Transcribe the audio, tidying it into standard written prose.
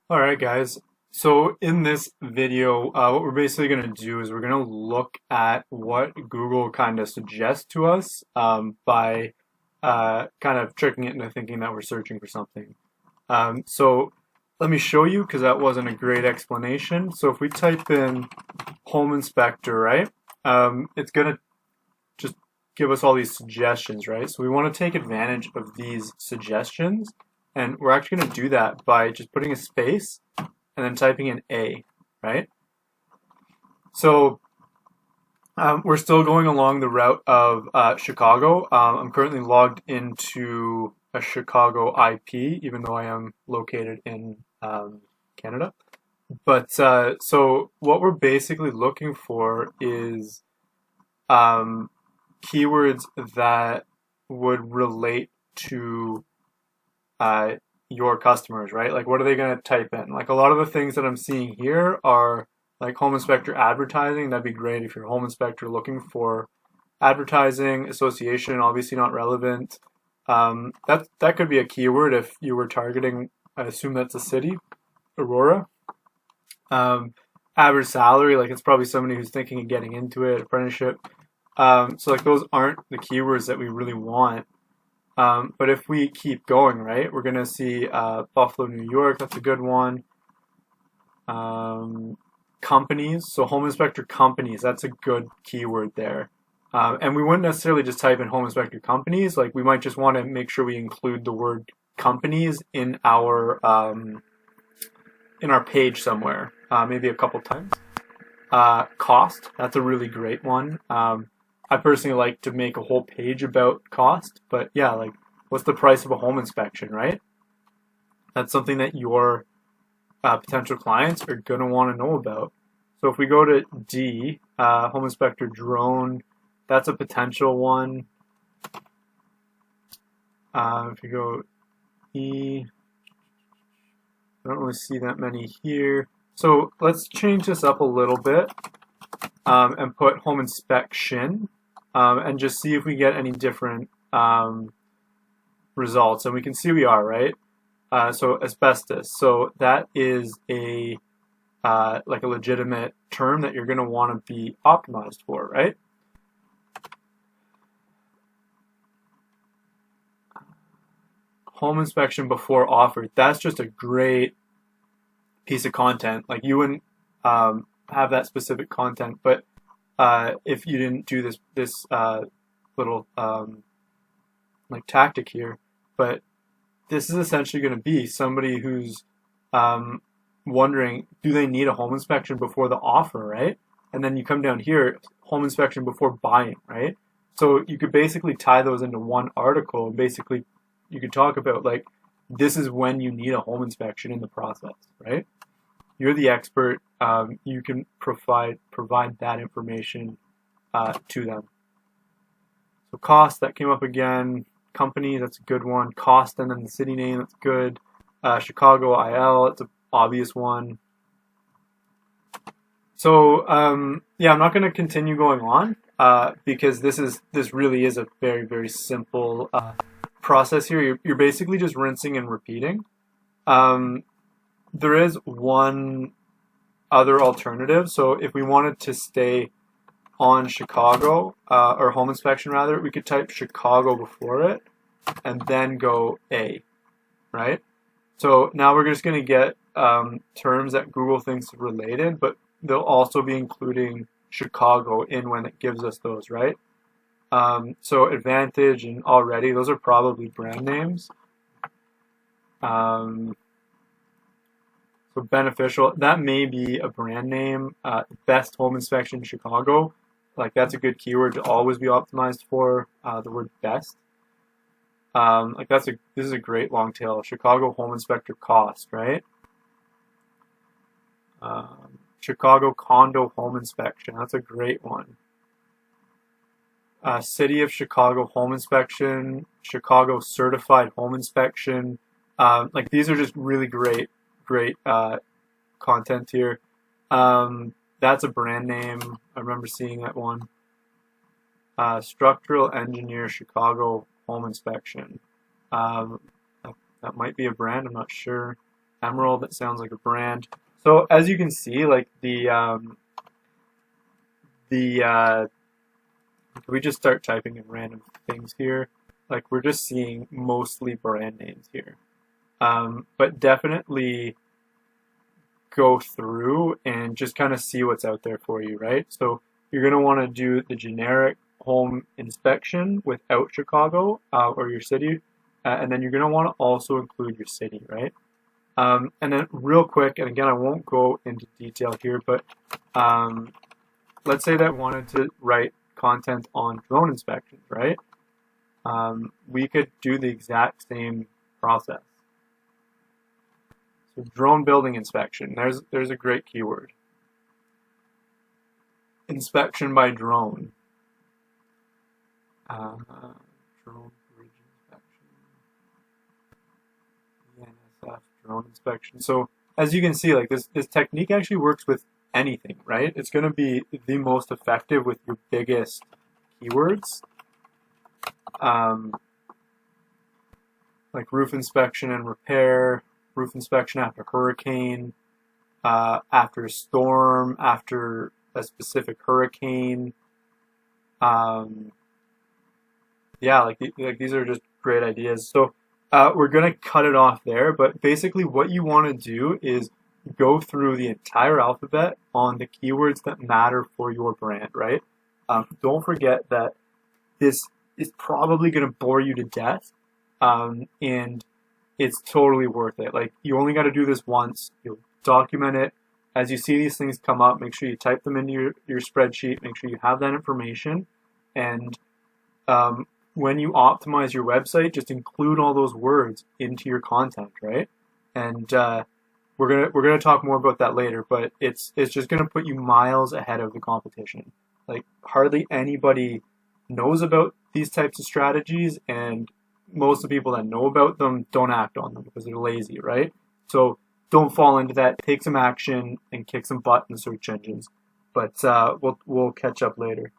Alright guys, so in this video, what we're basically going to do is we're going to look at what Google kind of suggests to us by kind of tricking it into thinking that we're searching for something. So let me show you because that wasn't a great explanation. So if we type in home inspector, right, it's going to just give us all these suggestions, right? So we want to take advantage of these suggestions, and we're actually going to do that by just putting a space and then typing in A, right? So we're still going along the route of Chicago. I'm currently logged into a Chicago IP, even though I am located in Canada. But so what we're basically looking for is keywords that would relate to uh, your customers, right? Like, what are they going to type in? Like, a lot of the things that I'm seeing here are like home inspector advertising. That'd be great if you're a home inspector looking for advertising, association, obviously not relevant. That could be a keyword if you were targeting, I assume that's a city, Aurora. Um, Average salary, like it's probably somebody who's thinking of getting into it, apprenticeship. So like those aren't the keywords that we really want. But if we keep going, right, we're going to see Buffalo, New York. That's a good one. Companies, so home inspector companies, that's a good keyword there. And we wouldn't necessarily just type in home inspector companies. Like we might just want to make sure we include the word companies in our page somewhere, maybe a couple times. Cost, that's a really great one. I personally like to make a whole page about cost, but yeah, like what's the price of a home inspection, right? That's something that your potential clients are going to want to know about. So if we go to D, home inspector drone, that's a potential one. If you go E, I don't really see that many here. So let's change this up a little bit and put home inspection and just see if we get any different results. And we can see we are, right? So asbestos. So that is a like a legitimate term that you're going to want to be optimized for, right? Home inspection before offer. That's just a great piece of content. Like you wouldn't have that specific content, but if you didn't do this little like tactic here, but this is essentially going to be somebody who's um, wondering, do they need a home inspection before the offer, right? And then you come down here, home inspection before buying, right? So you could basically tie those into one article, and basically you could talk about like this is when you need a home inspection in the process, right? You're the expert. You can provide that information to them. So cost, that came up again. Company, that's a good one. Cost and then the city name, that's good. Chicago IL, it's an obvious one. So yeah, I'm not going to continue going on because this really is a very simple process here. You're basically just rinsing and repeating. Um, there is one other alternative. So if we wanted to stay on Chicago, or home inspection rather, we could type Chicago before it and then go A, right? So now we're just going to get terms that Google thinks related, but they'll also be including Chicago in when it gives us those, right? So Advantage and Already, those are probably brand names. So Beneficial, that may be a brand name. Best Home Inspection Chicago, like that's a good keyword to always be optimized for, the word best. Like this is a great long tail. Chicago Home Inspector Cost, right? Chicago Condo Home Inspection, that's a great one. City of Chicago Home Inspection, Chicago Certified Home Inspection. Like these are just really great content here. That's a brand name. I remember seeing that one. Structural Engineer Chicago Home Inspection. That might be a brand, I'm not sure. Emerald, that sounds like a brand. So as you can see, like we just start typing in random things here. Like we're just seeing mostly brand names here. But definitely go through and just kind of see what's out there for you, right? So you're going to want to do the generic home inspection without Chicago or your city, and then you're going to want to also include your city, right? And then real quick, and again, I won't go into detail here, but let's say that I wanted to write content on drone inspections, right? We could do the exact same process. So drone building inspection, there's a great keyword. Inspection by drone. Drone bridge inspection. ENSF drone inspection. So as you can see, like this technique actually works with anything, right? It's going to be the most effective with your biggest keywords. Like roof inspection and repair, roof inspection after hurricane, after a storm, after a specific hurricane. Yeah, like these are just great ideas. So we're gonna cut it off there, but basically what you want to do is go through the entire alphabet on the keywords that matter for your brand, right? Don't forget that this is probably gonna bore you to death, and it's totally worth it. Like you only got to do this once. You'll document it. As you see these things come up, make sure you type them into your spreadsheet. Make sure you have that information. And when you optimize your website, just include all those words into your content, right? And we're gonna talk more about that later. But it's just gonna put you miles ahead of the competition. Like hardly anybody knows about these types of strategies, and most of the people that know about them don't act on them because they're lazy, right? So don't fall into that. Take some action and kick some butt in the search engines. But we'll catch up later.